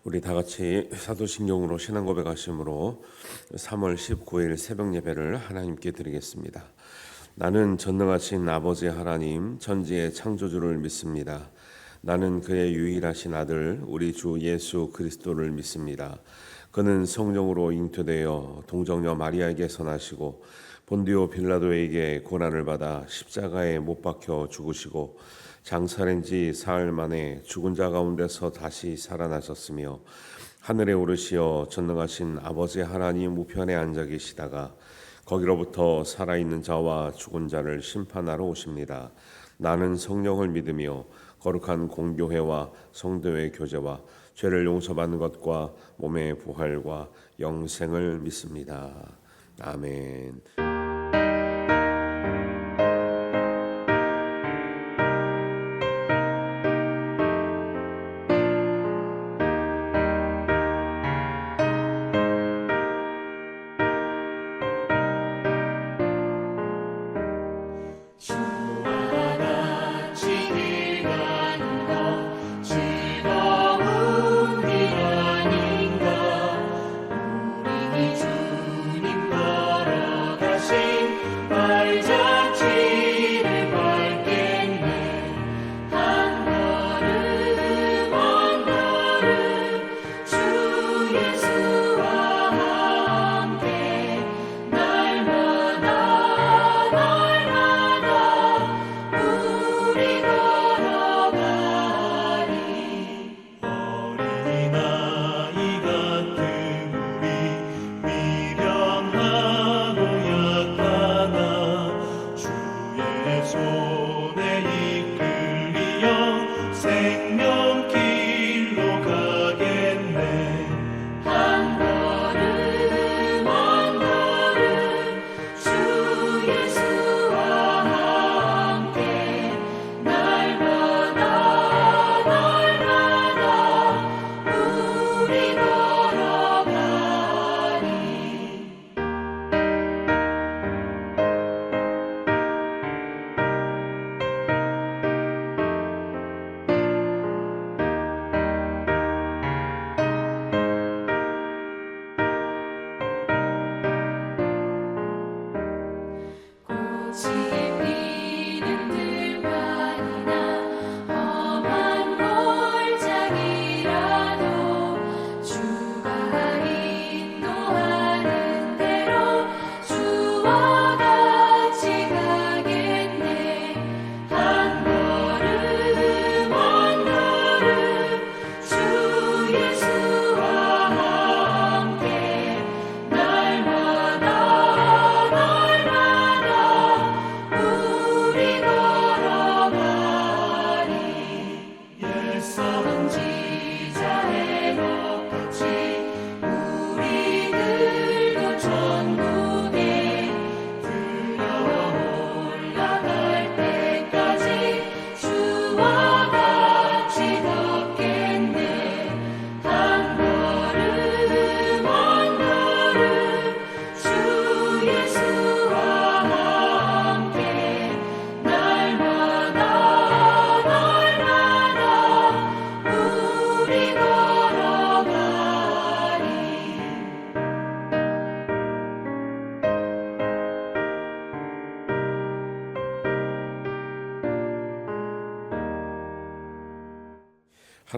우리 다 같이 사도신경으로 신앙 고백하심으로 3월 19일 새벽 예배를 하나님께 드리겠습니다. 나는 전능하신 아버지 하나님 천지의 창조주를 믿습니다. 나는 그의 유일하신 아들 우리 주 예수 그리스도를 믿습니다. 그는 성령으로 잉태되어 동정녀 마리아에게서 나시고 본디오 빌라도에게 고난을 받아 십자가에 못 박혀 죽으시고 장사된 지 사흘 만에 죽은 자 가운데서 다시 살아나셨으며 하늘에 오르시어 전능하신 아버지 하나님 우편에 앉아 계시다가 거기로부터 살아있는 자와 죽은 자를 심판하러 오십니다. 나는 성령을 믿으며 거룩한 공교회와 성도의 교제와 죄를 용서받는 것과 몸의 부활과 영생을 믿습니다. 아멘.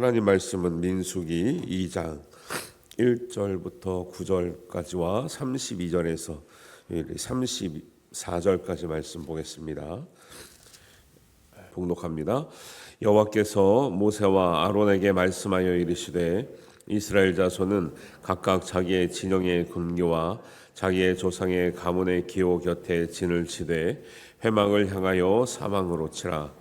하나님 말씀은 민수기 2장 1절부터 9절까지와 32절에서 34절까지 말씀 보겠습니다. 봉독합니다. 여호와께서 모세와 아론에게 말씀하여 이르시되 이스라엘 자손은 각각 자기의 진영의 근교와 자기의 조상의 가문의 기호 곁에 진을 치되 회막을 향하여 사방으로 치라.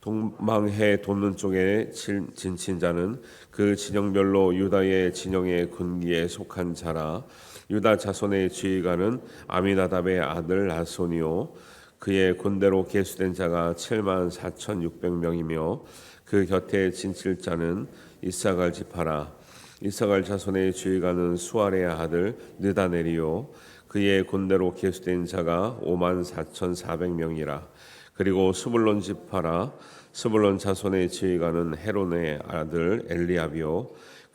동방해 돋는 쪽에 진친 자는 그 진영별로 유다의 진영의 근기에 속한 자라. 유다 자손의 지휘관은 아미나답의 아들 아손이요 그의 군대로 계수된 자가 74,600명이며 그 곁에 진칠 자는 이사갈 지파라. 이사갈 자손의 지휘관은 수알의 아들 느다넬이요 그의 군대로 계수된 자가 54,400명이라. 그리고 스불론 지파라. 스불론 자손의 지휘관은 헤론의 아들 엘리압이요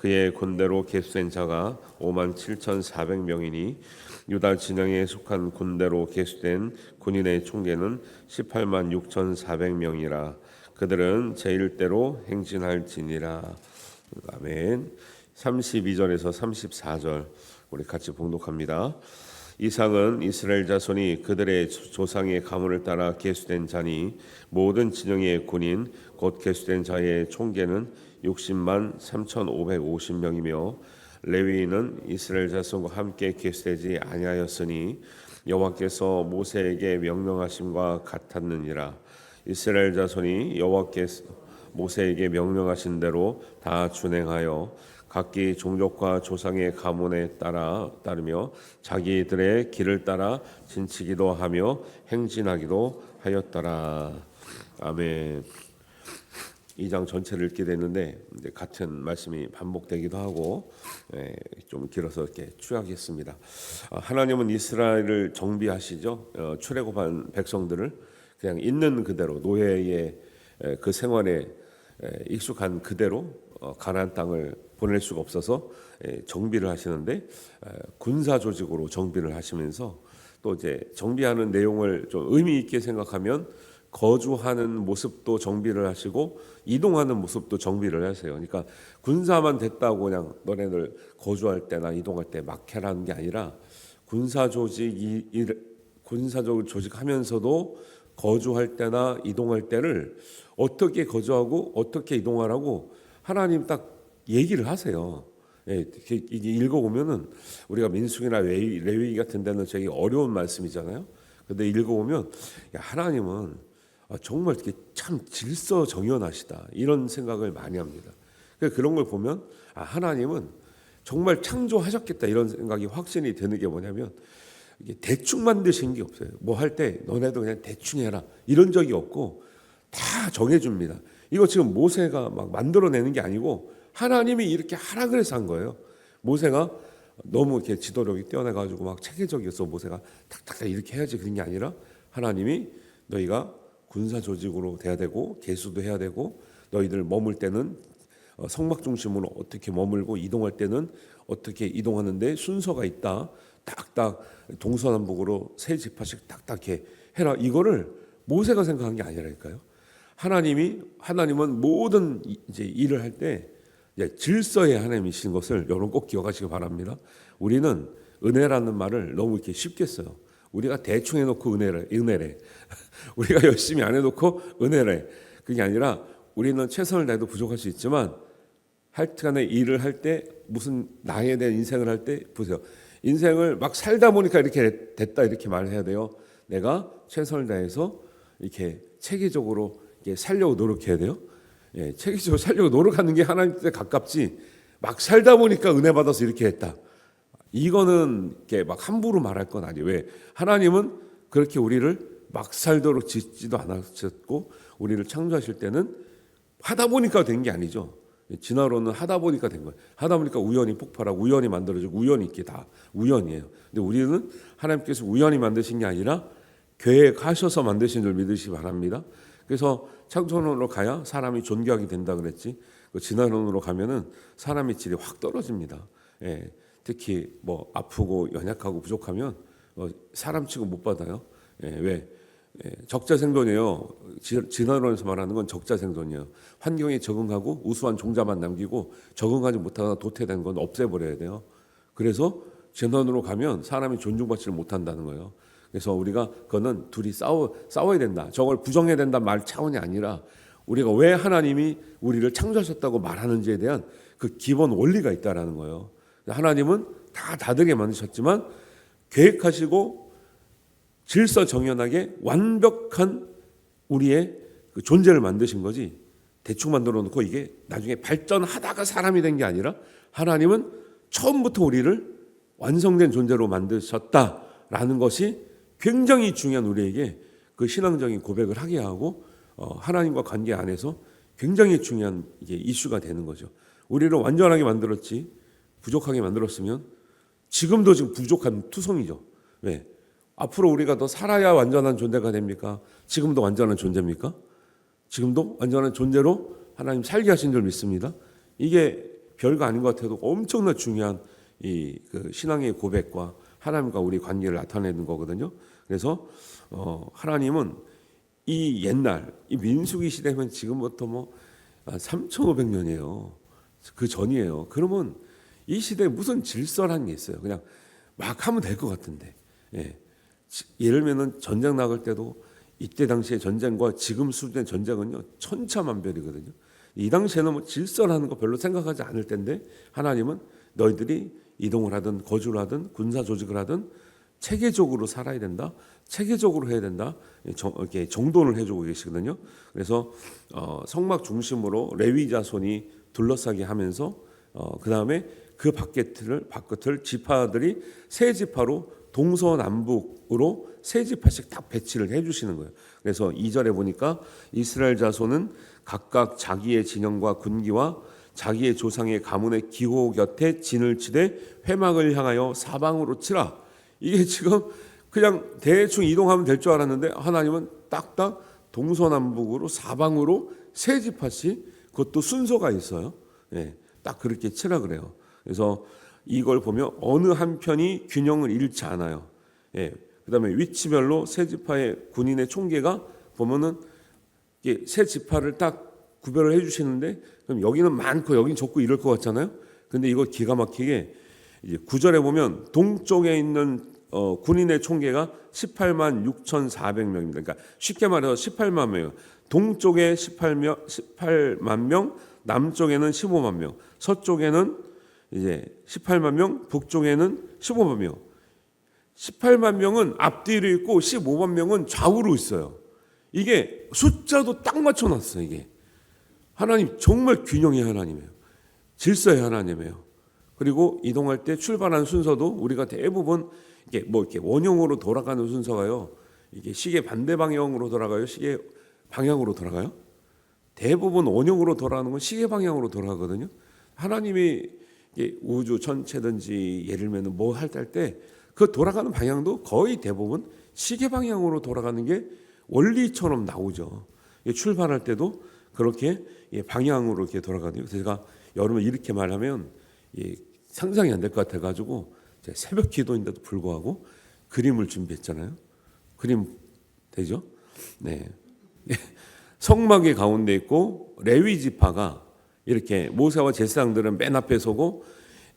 그의 군대로 계수된 자가 57,400명이니 유다 진영에 속한 군대로 계수된 군인의 총계는 186,400명이라. 그들은 제1대로 행진할지니라. 아멘. 32절에서 34절 우리 같이 봉독합니다. 이상은 이스라엘 자손이 그들의 조상의 가문을 따라 계수된 자니 모든 진영의 군인 곧 계수된 자의 총계는 60만 3,550명이며 레위인은 이스라엘 자손과 함께 계수되지 아니하였으니 여호와께서 모세에게 명령하심과 같았느니라. 이스라엘 자손이 여호와께서 모세에게 명령하신 대로 다 준행하여 각기 종족과 조상의 가문에 따르며 자기들의 길을 따라 진치기도 하며 행진하기도 하였더라. 아멘. 2장 전체를 읽게 되는데 같은 말씀이 반복되기도 하고 좀 길어서 이렇게 추락했습니다. 하나님은 이스라엘을 정비하시죠. 출애굽한 백성들을 그냥 있는 그대로 노예의 그 생활에 익숙한 그대로 가나안 땅을 보낼 수가 없어서 정비를 하시는데 군사 조직으로 정비를 하시면서 또 이제 정비하는 내용을 좀 의미 있게 생각하면 거주하는 모습도 정비를 하시고 이동하는 모습도 정비를 하세요. 그러니까 군사만 됐다고 그냥 너네들 거주할 때나 이동할 때 막 해라는 게 아니라 군사적으로 조직하면서도 거주할 때나 이동할 때를 어떻게 거주하고 어떻게 이동하라고 하나님 딱 얘기를 하세요. 이게 읽어보면은 우리가 민수기나 레위기 같은 데는 되게 어려운 말씀이잖아요. 근데 읽어보면 하나님은 정말 참 질서정연하시다 이런 생각을 많이 합니다. 그런 걸 보면 하나님은 정말 창조하셨겠다 이런 생각이 확신이 되는 게 뭐냐면 이게 대충 만드신 게 없어요. 뭐 할 때 너네도 그냥 대충 해라 이런 적이 없고 다 정해줍니다. 이거 지금 모세가 막 만들어내는 게 아니고 하나님이 이렇게 하라 그래서 한 거예요. 모세가 너무 이렇게 지도력이 뛰어나가지고 막 체계적이어서 모세가 탁탁탁 이렇게 해야지 그런 게 아니라 하나님이 너희가 군사 조직으로 돼야 되고 계수도 해야 되고 너희들 머물 때는 성막 중심으로 어떻게 머물고 이동할 때는 어떻게 이동하는데 순서가 있다. 딱딱 동서남북으로 세 지파씩 딱딱 해라. 이거를 모세가 생각한 게 아니라니까요. 하나님은 모든 이제 일을 할 때 질서의 하나님이신 것을 여러분 꼭 기억하시기 바랍니다. 우리는 은혜라는 말을 너무 이렇게 쉽게 써요. 우리가 대충 해놓고 은혜래. 우리가 열심히 안 해놓고 은혜래. 그게 아니라 우리는 최선을 다해도 부족할 수 있지만 하여튼간에 일을 할 때 무슨 나에 대한 인생을 할 때 보세요. 인생을 막 살다 보니까 이렇게 됐다 이렇게 말해야 돼요. 내가 최선을 다해서 이렇게 체계적으로 이렇게 살려고 노력해야 돼요. 체계적으로 살려고 노력하는 게 하나님께 가깝지 막 살다 보니까 은혜 받아서 이렇게 했다. 이거는 이렇게 막 함부로 말할 건 아니에요. 왜? 하나님은 그렇게 우리를 막 살도록 짓지도 않으셨고 우리를 창조하실 때는 하다 보니까 된 게 아니죠. 진화론은 하다 보니까 된 거예요. 하다 보니까 우연히 폭발하고 우연히 만들어지고 우연히 있게 다 우연이에요. 근데 우리는 하나님께서 우연히 만드신 게 아니라 계획하셔서 만드신 줄 믿으시기 바랍니다. 그래서 창조론으로 가야 사람이 존귀하게 된다 그랬지. 진화론으로 가면은 사람의 질이 확 떨어집니다. 특히 뭐 아프고 연약하고 부족하면 사람 취급 못 받아요. 왜? 적자생존이에요. 진화론에서 말하는 건 적자생존이에요. 환경에 적응하고 우수한 종자만 남기고 적응하지 못하거나 도태된 건 없애버려야 돼요. 그래서 진화론으로 가면 사람이 존중받지를 못한다는 거예요. 그래서 우리가 그거는 둘이 싸워야 된다. 저걸 부정해야 된다 말 차원이 아니라 우리가 왜 하나님이 우리를 창조하셨다고 말하는지에 대한 그 기본 원리가 있다라는 거예요. 하나님은 다 다르게 만드셨지만 계획하시고 질서정연하게 완벽한 우리의 그 존재를 만드신 거지 대충 만들어 놓고 이게 나중에 발전하다가 사람이 된 게 아니라 하나님은 처음부터 우리를 완성된 존재로 만드셨다라는 것이 굉장히 중요한 우리에게 그 신앙적인 고백을 하게 하고 하나님과 관계 안에서 굉장히 중요한 이게 이슈가 되는 거죠. 우리를 완전하게 만들었지 부족하게 만들었으면 지금 부족한 투성이죠. 왜? 앞으로 우리가 더 살아야 완전한 존재가 됩니까? 지금도 완전한 존재입니까? 지금도 완전한 존재로 하나님 살게 하신 줄 믿습니다. 이게 별거 아닌 것 같아도 엄청나 중요한 이 그 신앙의 고백과 하나님과 우리 관계를 나타내는 거거든요. 그래서 하나님은 이 옛날 이 민수기 시대면 지금부터 뭐 3,500년이에요. 그 전이에요. 그러면 이 시대에 무슨 질서라는 게 있어요. 그냥 막 하면 될 것 같은데. 예. 예를 들면 전쟁 나갈 때도 이때 당시의 전쟁과 지금 수준의 전쟁은요 천차만별이거든요. 이 당시에는 뭐 질서라는 거 별로 생각하지 않을 텐데 하나님은 너희들이 이동을 하든 거주를 하든 군사 조직을 하든 체계적으로 살아야 된다. 체계적으로 해야 된다. 이렇게 정돈을 해주고 계시거든요. 그래서 성막 중심으로 레위 자손이 둘러싸게 하면서 그 다음에 그 바깥을 지파들이 세 지파로 동서남북으로 세 지파씩 딱 배치를 해주시는 거예요. 그래서 2절에 보니까 이스라엘 자손은 각각 자기의 진영과 군기와 자기의 조상의 가문의 기호 곁에 진을 치되 회막을 향하여 사방으로 치라. 이게 지금 그냥 대충 이동하면 될 줄 알았는데 하나님은 딱딱 동서남북으로 사방으로 세 지파씩 그것도 순서가 있어요. 예, 딱 그렇게 치라 그래요. 그래서 이걸 보면 어느 한편이 균형을 잃지 않아요. 예, 그다음에 위치별로 세 지파의 군인의 총계가 보면은 이게 세 지파를 딱 구별을 해주시는데 그럼 여기는 많고 여기는 적고 이럴 것 같잖아요. 근데 이거 기가 막히게 이제 9절에 보면 동쪽에 있는 군인의 총계가 18만 6,400명입니다. 그러니까 쉽게 말해서 18만 명이에요. 동쪽에 18만 명, 남쪽에는 15만 명, 서쪽에는 이제 18만 명, 북쪽에는 15만 명. 18만 명은 앞뒤로 있고 15만 명은 좌우로 있어요. 이게 숫자도 딱 맞춰놨어요. 이게 하나님 정말 균형의 하나님이에요. 질서의 하나님이에요. 그리고 이동할 때 출발하는 순서도 우리가 대부분 이게 뭐 이렇게 원형으로 돌아가는 순서가요. 이게 시계 반대 방향으로 돌아가요. 시계 방향으로 돌아가요. 대부분 원형으로 돌아가는 건 시계 방향으로 돌아가거든요. 하나님이 우주 전체든지 예를 들면 뭐 할 때 그 돌아가는 방향도 거의 대부분 시계 방향으로 돌아가는 게 원리처럼 나오죠. 출발할 때도 그렇게 방향으로 이렇게 돌아가거든요. 제가 여러분 이렇게 말하면 상상이 안 될 것 같아가지고 새벽 기도인데도 불구하고 그림을 준비했잖아요. 그림 되죠? 네. 성막의 가운데 있고 레위 지파가 이렇게 모세와 제사장들은 맨 앞에 서고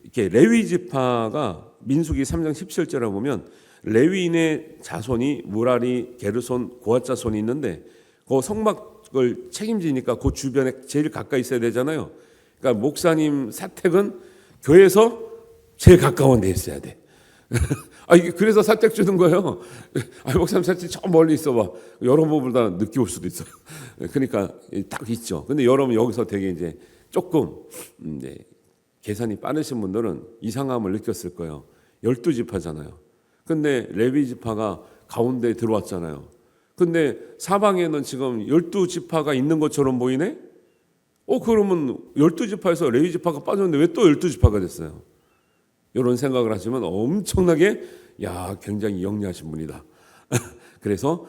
이렇게 레위 지파가 민수기 3장 17절에 보면 레위인의 자손이 무라리, 게르손, 고핫 자손이 있는데 그 성막을 책임지니까 그 주변에 제일 가까이 있어야 되잖아요. 그러니까 목사님 사택은 교회에서 제일 가까운 데 있어야 돼. 이게 그래서 사택 주는 거예요. 목사님 사택 저 멀리 있어봐. 여러분보다 늦게 올 수도 있어요. 그러니까 딱 있죠. 근데 여러분 여기서 되게 이제 조금 이제 계산이 빠르신 분들은 이상함을 느꼈을 거예요. 12지파잖아요. 근데 레위 지파가 가운데 들어왔잖아요. 근데 사방에는 지금 12지파가 있는 것처럼 보이네? 그러면 12지파에서 레위 지파가 빠졌는데 왜 또 12지파가 됐어요? 이런 생각을 하시면 엄청나게 굉장히 영리하신 분이다. 그래서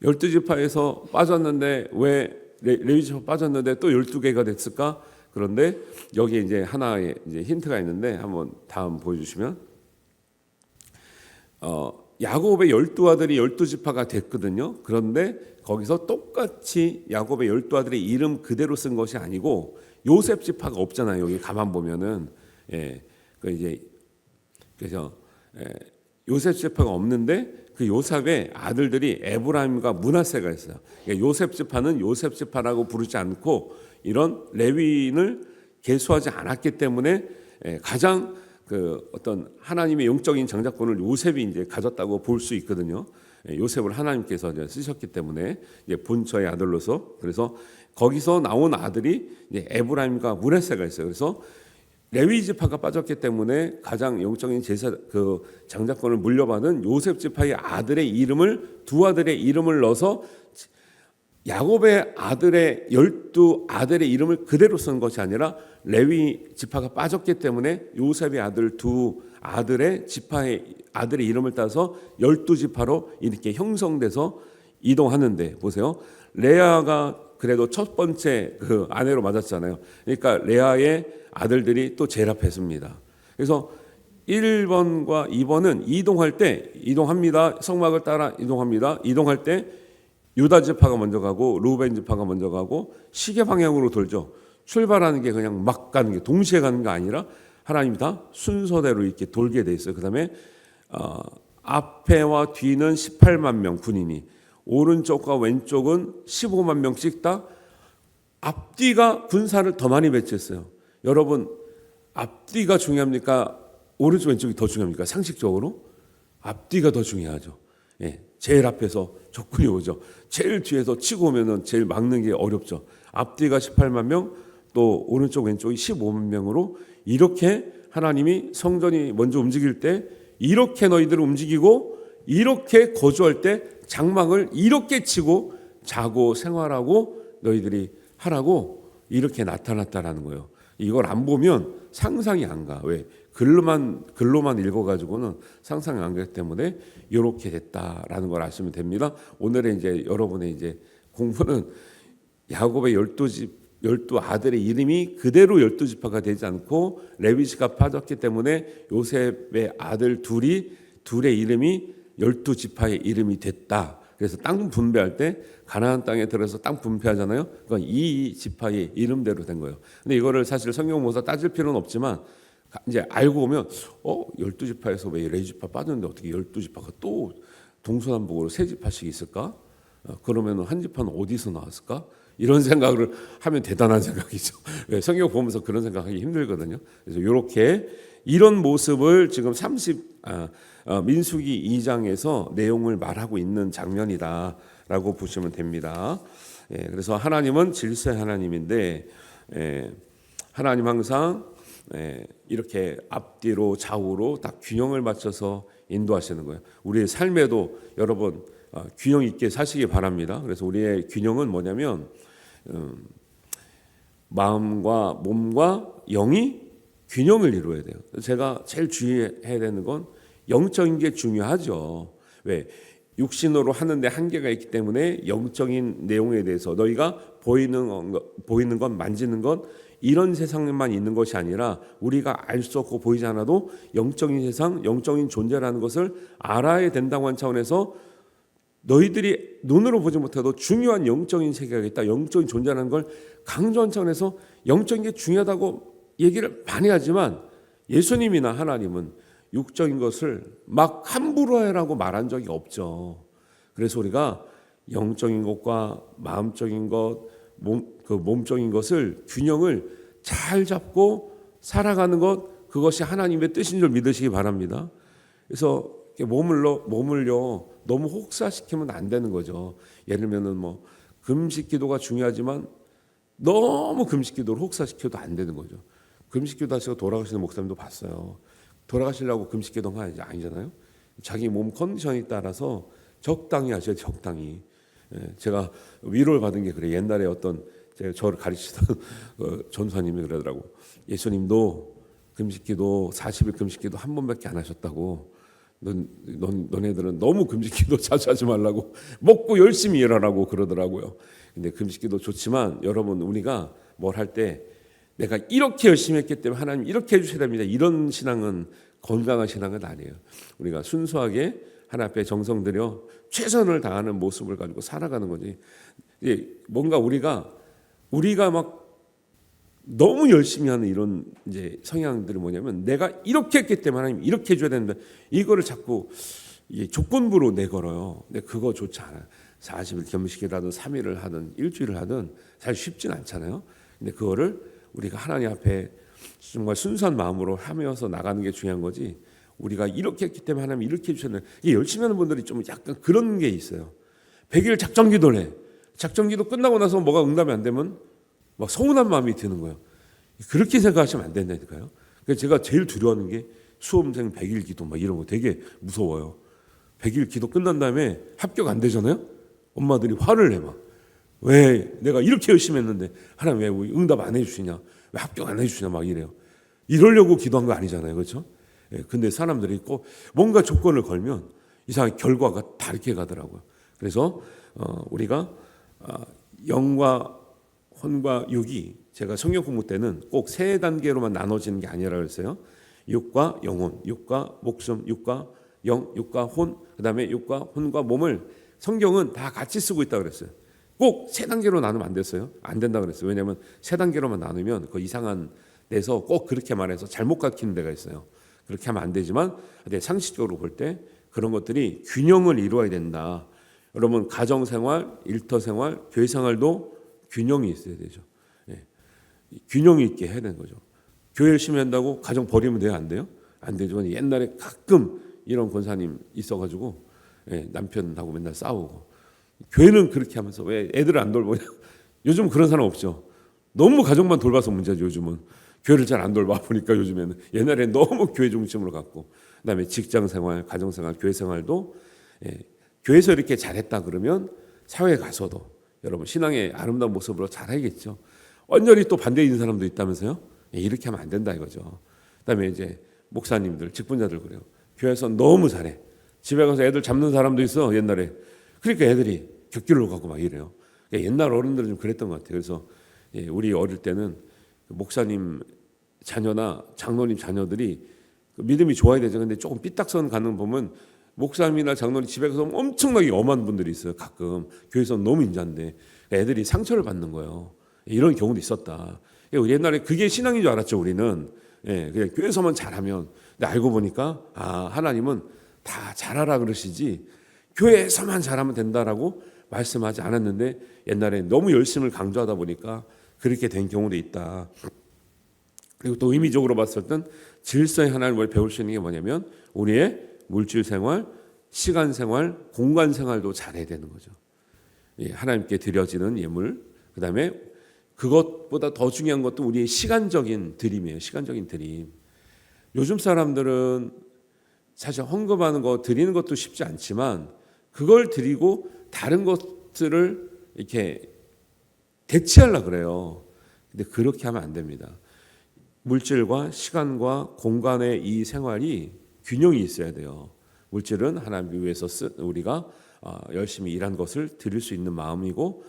12지파에서 빠졌는데 왜 레위 지파 빠졌는데 또 12개가 됐을까? 그런데 여기에 이제 하나의 이제 힌트가 있는데 한번 다음 보여주시면 야곱의 12아들이 12지파가 됐거든요. 그런데 거기서 똑같이 야곱의 12아들의 이름 그대로 쓴 것이 아니고 요셉 지파가 없잖아요. 여기 가만 보면은 그래서 요셉 지파가 없는데 그 요셉의 아들들이 에브라임과 므낫세가 있어요. 그러니까 요셉 지파는 요셉 지파라고 부르지 않고 이런 레위인을 계수하지 않았기 때문에 가장 그 어떤 하나님의 영적인 장자권을 요셉이 이제 가졌다고 볼 수 있거든요. 요셉을 하나님께서 이제 쓰셨기 때문에 이제 본처의 아들로서 그래서 거기서 나온 아들이 이제 에브라임과 므낫세가 있어요. 그래서 레위 지파가 빠졌기 때문에 가장 영적인 제사 그 장자권을 물려받은 요셉 지파의 아들의 이름을 두 아들의 이름을 넣어서 야곱의 아들의 12아들의 이름을 그대로 쓴 것이 아니라 레위 지파가 빠졌기 때문에 요셉의 아들 두 아들의 지파의 아들의 이름을 따서 12지파로 이렇게 형성돼서 이동하는데 보세요. 레아가 그래도 첫 번째 그 아내로 맞았잖아요. 그러니까 레아의 아들들이 또 제일 앞에 섭니다. 그래서 1번과 2번은 이동할 때 이동합니다. 성막을 따라 이동합니다. 이동할 때 유다 지파가 먼저 가고 루벤 지파가 먼저 가고 시계 방향으로 돌죠. 출발하는 게 그냥 막 가는 게 동시에 가는 게 아니라 하나님이 다 순서대로 이렇게 돌게 돼 있어요. 그다음에 앞에와 뒤는 18만 명 군인이, 오른쪽과 왼쪽은 15만 명씩 다 앞뒤가 군사를 더 많이 배치했어요. 여러분, 앞뒤가 중요합니까? 오른쪽 왼쪽이 더 중요합니까? 상식적으로 앞뒤가 더 중요하죠. 예, 제일 앞에서 적군이 오죠. 제일 뒤에서 치고 오면은 제일 막는 게 어렵죠. 앞뒤가 18만 명, 또 오른쪽 왼쪽이 15만 명으로 이렇게 하나님이 성전이 먼저 움직일 때 이렇게 너희들을 움직이고 이렇게 거주할 때 장막을 이렇게 치고 자고 생활하고 너희들이 하라고 이렇게 나타났다라는 거예요. 이걸 안 보면 상상이 안 가. 왜? 글로만 읽어가지고는 상상이 안 가기 때문에 이렇게 됐다라는 걸 아시면 됩니다. 오늘의 이제 여러분의 이제 공부는 야곱의 12 아들의 이름이 그대로 12지파가 되지 않고 레위지가 빠졌기 때문에 요셉의 아들 둘의 이름이 12지파의 이름이 됐다. 그래서 땅 분배할 때 가나안 땅에 들어서 땅 분배하잖아요. 그건 이 지파의 이름대로 된 거예요. 근데 이거를 사실 성경 모사 따질 필요는 없지만 이제 알고 보면 12지파에서 왜 레위지파 빠졌는데 어떻게 12지파가 또 동서남북으로 세 지파씩 있을까? 그러면 한 지파는 어디서 나왔을까? 이런 생각을 하면 대단한 생각이죠. 성경 보면서 그런 생각하기 힘들거든요. 그래서 이렇게 이런 모습을 지금 민수기 2장에서 내용을 말하고 있는 장면이다라고 보시면 됩니다. 그래서 하나님은 질서의 하나님인데 하나님 항상 이렇게 앞뒤로 좌우로 다 균형을 맞춰서 인도하시는 거예요. 우리의 삶에도 여러분 균형 있게 사시기 바랍니다. 그래서 우리의 균형은 뭐냐면 마음과 몸과 영이 균형을 이루어야 돼요. 제가 제일 주의해야 되는 건 영적인 게 중요하죠. 왜? 육신으로 하는데 한계가 있기 때문에 영적인 내용에 대해서 너희가 보이는 건 만지는 건 이런 세상에만 있는 것이 아니라 우리가 알 수 없고 보이지 않아도 영적인 세상, 영적인 존재라는 것을 알아야 된다고 한 차원에서 너희들이 눈으로 보지 못해도 중요한 영적인 세계가 있다. 영적인 존재라는 걸 강조한 차원에서 영적인 게 중요하다고 얘기를 많이 하지만 예수님이나 하나님은 육적인 것을 막 함부로 해라고 말한 적이 없죠. 그래서 우리가 영적인 것과 마음적인 것, 몸적인 것을 균형을 잘 잡고 살아가는 것, 그것이 하나님의 뜻인 줄 믿으시기 바랍니다. 그래서 몸을요 너무 혹사시키면 안 되는 거죠. 예를 들면은 뭐 금식기도가 중요하지만 너무 금식기도를 혹사시켜도 안 되는 거죠. 금식기도 하시고 돌아가시는 목사님도 봤어요. 돌아가시려고 금식기도가 아니잖아요. 자기 몸 컨디션에 따라서 적당히 하셔야 적당히. 제가 위로를 받은 게 그래. 옛날에 어떤 저를 가르치던 전사님이 그러더라고. 예수님도 금식기도 40일 금식기도 한 번밖에 안 하셨다고. 너네들은 너무 금식기도 자주 하지 말라고 먹고 열심히 일하라고 그러더라고요. 근데 금식기도 좋지만 여러분 우리가 뭘 할 때 내가 이렇게 열심히 했기 때문에 하나님 이렇게 해주셔야 됩니다. 이런 신앙은 건강한 신앙은 아니에요. 우리가 순수하게 하나님 앞에 정성 들여 최선을 다하는 모습을 가지고 살아가는 거지. 뭔가 우리가 막 너무 열심히 하는 이런 이제 성향들이 뭐냐면 내가 이렇게 했기 때문에 하나님 이렇게 해줘야 되는데 이거를 자꾸 조건부로 내걸어요. 근데 그거 좋지 않아요. 40일 겸식이라든 3일을 하든 일주일을 하든 사실 쉽진 않잖아요. 근데 그거를 우리가 하나님 앞에 정말 순수한 마음으로 하면서 나가는 게 중요한 거지. 우리가 이렇게 했기 때문에 하나님 이렇게 해주셨네. 열심히 하는 분들이 좀 약간 그런 게 있어요. 100일 작정기도를 해. 작정기도 끝나고 나서 뭐가 응답이 안 되면 막 서운한 마음이 드는 거예요. 그렇게 생각하시면 안 된다니까요. 그래서 제가 제일 두려워하는 게 수험생 100일 기도 막 이런 거 되게 무서워요. 100일 기도 끝난 다음에 합격 안 되잖아요. 엄마들이 화를 내 막. 왜 내가 이렇게 열심히 했는데 하나님 왜 응답 안 해주시냐, 왜 합격 안 해주시냐 막 이래요. 이러려고 기도한 거 아니잖아요, 그렇죠? 근데 사람들이 꼭 뭔가 조건을 걸면 이상하게 결과가 다르게 가더라고요. 그래서 우리가 영과 혼과 육이 제가 성경 공부 때는 꼭 세 단계로만 나눠지는 게 아니라 그랬어요. 육과 영혼, 육과 목숨, 육과 영, 육과 혼, 그다음에 육과 혼과 몸을 성경은 다 같이 쓰고 있다고 그랬어요. 꼭 세 단계로 나누면 안 됐어요. 안 된다 그랬어요. 왜냐하면 세 단계로만 나누면 그 이상한 데서 꼭 그렇게 말해서 잘못 가르치는 데가 있어요. 그렇게 하면 안 되지만 상식적으로 볼 때 그런 것들이 균형을 이루어야 된다. 여러분 가정생활, 일터생활, 교회생활도 균형이 있어야 되죠. 예. 균형 있게 해야 되는 거죠. 교회 열심히 한다고 가정 버리면 돼요? 안 돼요? 안 되죠. 옛날에 가끔 이런 권사님 있어가지고 남편하고 맨날 싸우고 교회는 그렇게 하면서 왜 애들을 안 돌보냐? 요즘 그런 사람 없죠. 너무 가정만 돌봐서 문제죠. 요즘은 교회를 잘 안 돌봐 보니까 요즘에는 옛날에 너무 교회 중심으로 갔고 그다음에 직장생활, 가정생활, 교회생활도 교회에서 이렇게 잘했다 그러면 사회에 가서도 여러분 신앙의 아름다운 모습으로 잘하겠죠. 완전히 또 반대 있는 사람도 있다면서요? 이렇게 하면 안 된다 이거죠. 그다음에 이제 목사님들, 직분자들 그래요. 교회에서 너무 잘해. 집에 가서 애들 잡는 사람도 있어 옛날에. 그러니까 애들이 격길로 가고 막 이래요. 옛날 어른들은 좀 그랬던 것 같아요. 그래서 우리 어릴 때는 목사님 자녀나 장로님 자녀들이 믿음이 좋아야 되죠. 근데 조금 삐딱선 가는 거 보면 목사님이나 장로님 집에 가서 엄청나게 엄한 분들이 있어요. 가끔 교회에서 너무 인자인데 애들이 상처를 받는 거예요. 이런 경우도 있었다. 옛날에 그게 신앙인 줄 알았죠. 우리는 그냥 교회에서만 잘하면. 근데 알고 보니까 하나님은 다 잘하라 그러시지 교회에서만 잘하면 된다라고 말씀하지 않았는데 옛날에 너무 열심을 강조하다 보니까 그렇게 된 경우도 있다. 그리고 또 의미적으로 봤을 땐 질서의 하나를 배울 수 있는 게 뭐냐면 우리의 물질 생활, 시간 생활, 공간 생활도 잘해야 되는 거죠. 하나님께 드려지는 예물, 그다음에 그것보다 더 중요한 것도 우리의 시간적인 드림이에요. 시간적인 드림. 요즘 사람들은 사실 헌금하는 거 드리는 것도 쉽지 않지만 그걸 드리고 다른 것들을 이렇게 대체하려고 그래요. 근데 그렇게 하면 안 됩니다. 물질과 시간과 공간의 이 생활이 균형이 있어야 돼요. 물질은 하나님 위해서 우리가 열심히 일한 것을 드릴 수 있는 마음이고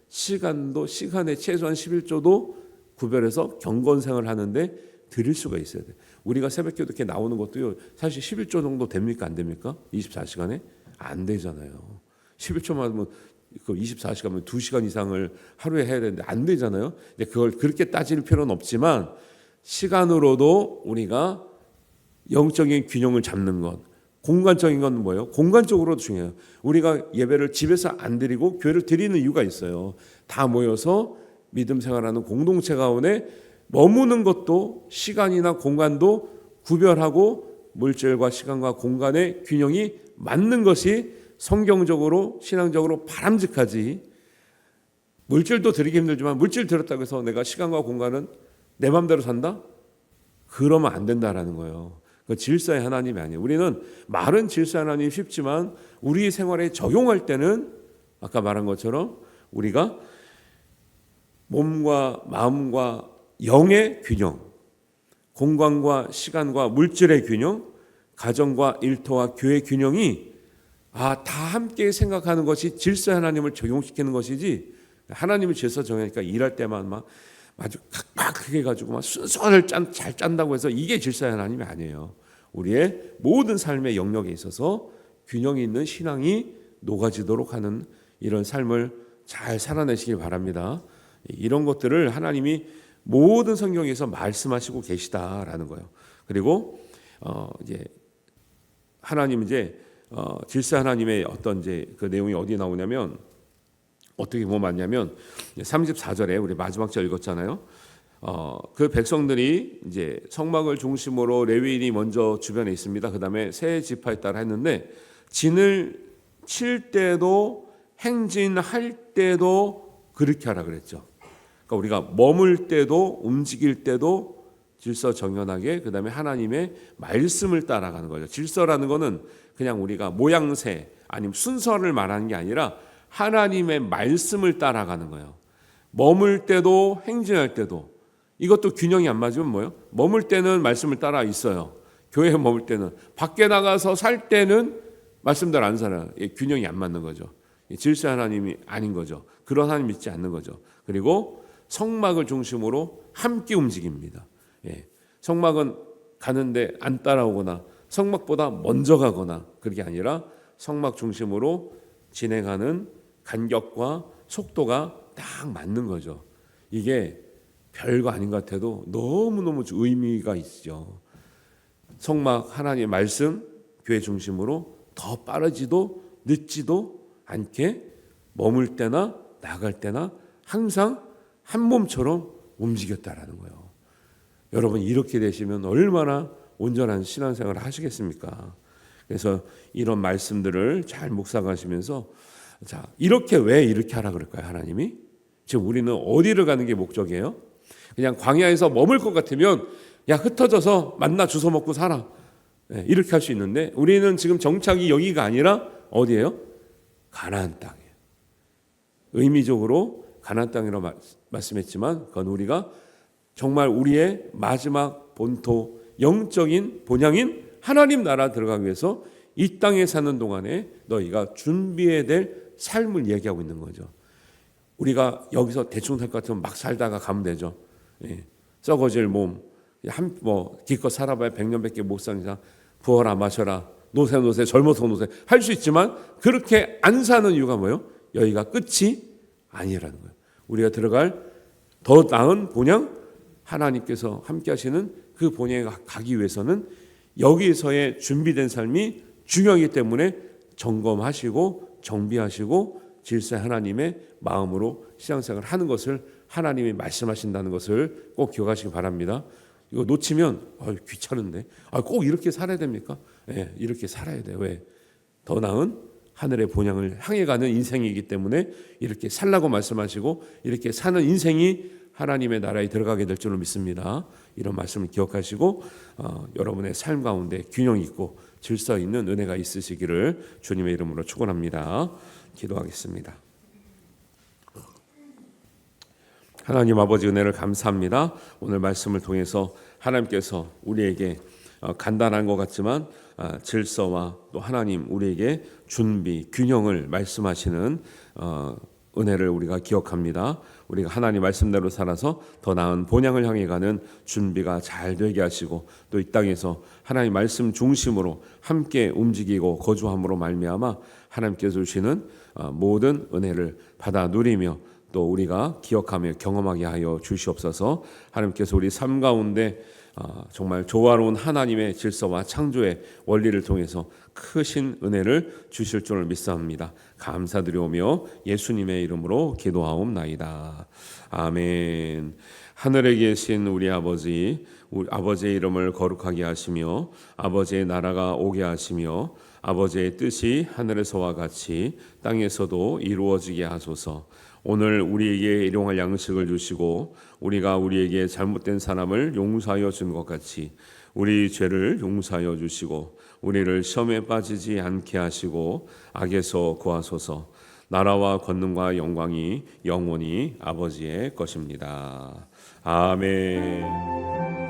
시간도 시간의 최소한 11조도 구별해서 경건생활을 하는데 드릴 수가 있어야 돼요. 우리가 새벽기도 이렇게 나오는 것도요. 사실 11조 정도 됩니까? 안 됩니까? 24시간에? 안 되잖아요. 11조만 하면 그 24시간이면 2시간 이상을 하루에 해야 되는데 안 되잖아요. 근데 그걸 그렇게 따질 필요는 없지만 시간으로도 우리가 영적인 균형을 잡는 것, 공간적인 건 뭐예요? 공간적으로도 중요해요. 우리가 예배를 집에서 안 드리고 교회를 드리는 이유가 있어요. 다 모여서 믿음 생활하는 공동체 가운데 머무는 것도 시간이나 공간도 구별하고 물질과 시간과 공간의 균형이 맞는 것이 성경적으로 신앙적으로 바람직하지. 물질도 드리기 힘들지만 물질 드렸다고 해서 내가 시간과 공간은 내 마음대로 산다? 그러면 안 된다라는 거예요. 그 질서의 하나님이 아니에요. 우리는 말은 질서의 하나님이 쉽지만 우리 생활에 적용할 때는 아까 말한 것처럼 우리가 몸과 마음과 영의 균형, 공간과 시간과 물질의 균형, 가정과 일터와 교회의 균형이 다 함께 생각하는 것이 질서의 하나님을 적용시키는 것이지 하나님을 질서 정하니까 일할 때만 막 아주 각박하게 가지고 막 순서를 잘 짠다고 해서 이게 질서의 하나님이 아니에요. 우리의 모든 삶의 영역에 있어서 균형이 있는 신앙이 녹아지도록 하는 이런 삶을 잘 살아내시길 바랍니다. 이런 것들을 하나님이 모든 성경에서 말씀하시고 계시다라는 거예요. 그리고 이제 하나님 질서 하나님의 어떤 그 내용이 어디 나오냐면 어떻게 보면 맞냐면 34절에 우리 마지막 절 읽었잖아요. 그 백성들이 이제 성막을 중심으로 레위인이 먼저 주변에 있습니다. 그다음에 세 지파에 따라 했는데 진을 칠 때도 행진할 때도 그렇게 하라 그랬죠. 그러니까 우리가 머물 때도 움직일 때도 질서 정연하게 그다음에 하나님의 말씀을 따라가는 거죠. 질서라는 거는 그냥 우리가 모양새 아니면 순서를 말하는 게 아니라 하나님의 말씀을 따라가는 거예요. 머물 때도 행진할 때도 이것도 균형이 안 맞으면 뭐예요? 머물 때는 말씀을 따라 있어요. 교회에 머물 때는 밖에 나가서 살 때는 말씀대로 안 살아요. 균형이 안 맞는 거죠. 질서 하나님이 아닌 거죠. 그런 하나님 믿지 않는 거죠. 그리고 성막을 중심으로 함께 움직입니다. 성막은 가는데 안 따라오거나 성막보다 먼저 가거나 그게 아니라 성막 중심으로 진행하는 간격과 속도가 딱 맞는 거죠. 이게 별거 아닌 것 같아도 너무너무 의미가 있죠. 성막 하나님의 말씀 교회 중심으로 더 빠르지도 늦지도 않게 머물 때나 나갈 때나 항상 한 몸처럼 움직였다라는 거예요. 여러분 이렇게 되시면 얼마나 온전한 신앙생활을 하시겠습니까? 그래서 이런 말씀들을 잘 묵상하시면서 자, 왜 이렇게 하라 그럴까요? 하나님이? 지금 우리는 어디를 가는 게 목적이에요? 그냥 광야에서 머물 것 같으면 야 흩어져서 만나 주워 먹고 살아. 이렇게 할 수 있는데 우리는 지금 정착이 여기가 아니라 어디예요? 가나안 땅이에요. 의미적으로 가나안 땅이라고 말씀했지만 그건 우리가 정말 우리의 마지막 본토 영적인 본향인 하나님 나라 들어가기 위해서 이 땅에 사는 동안에 너희가 준비해야 될 삶을 얘기하고 있는 거죠. 우리가 여기서 대충 살 것 같으면 막 살다가 가면 되죠. 썩어질 몸, 기껏 살아봐야 100년밖에 못 사는 이상 부어라 마셔라 노세 젊어서 노세 할 수 있지만 그렇게 안 사는 이유가 뭐예요? 여기가 끝이 아니라는 거예요. 우리가 들어갈 더 나은 본향 하나님께서 함께 하시는 그 본향에 가기 위해서는 여기서의 준비된 삶이 중요하기 때문에 점검하시고 정비하시고 질서 하나님의 마음으로 신앙생활을 하는 것을 하나님이 말씀하신다는 것을 꼭 기억하시기 바랍니다. 이거 놓치면 귀찮은데 꼭 이렇게 살아야 됩니까? 이렇게 살아야 돼요. 왜? 더 나은 하늘의 본향을 향해 가는 인생이기 때문에 이렇게 살라고 말씀하시고 이렇게 사는 인생이 하나님의 나라에 들어가게 될 줄로 믿습니다. 이런 말씀을 기억하시고 여러분의 삶 가운데 균형 있고 질서 있는 은혜가 있으시기를 주님의 이름으로 축원합니다. 기도하겠습니다. 하나님 아버지 은혜를 감사합니다. 오늘 말씀을 통해서 하나님께서 우리에게 간단한 것 같지만 질서와 또 하나님 우리에게 준비, 균형을 말씀하시는 은혜를 우리가 기억합니다. 우리가 하나님 말씀대로 살아서 더 나은 본향을 향해 가는 준비가 잘 되게 하시고 또 이 땅에서 하나님 말씀 중심으로 함께 움직이고 거주함으로 말미암아 하나님께서 주시는 모든 은혜를 받아 누리며 또 우리가 기억하며 경험하게 하여 주시옵소서. 하나님께서 우리 삶 가운데 정말 조화로운 하나님의 질서와 창조의 원리를 통해서 크신 은혜를 주실 줄을 믿사옵니다. 감사드리오며 예수님의 이름으로 기도하옵나이다. 아멘. 하늘에 계신 우리 아버지의 이름을 거룩하게 하시며 아버지의 나라가 오게 하시며 아버지의 뜻이 하늘에서와 같이 땅에서도 이루어지게 하소서. 오늘 우리에게 일용할 양식을 주시고 우리가 우리에게 잘못된 사람을 용서하여 준 것 같이 우리 죄를 용서하여 주시고 우리를 시험에 빠지지 않게 하시고 악에서 구하소서. 나라와 권능과 영광이 영원히 아버지의 것입니다. 아멘.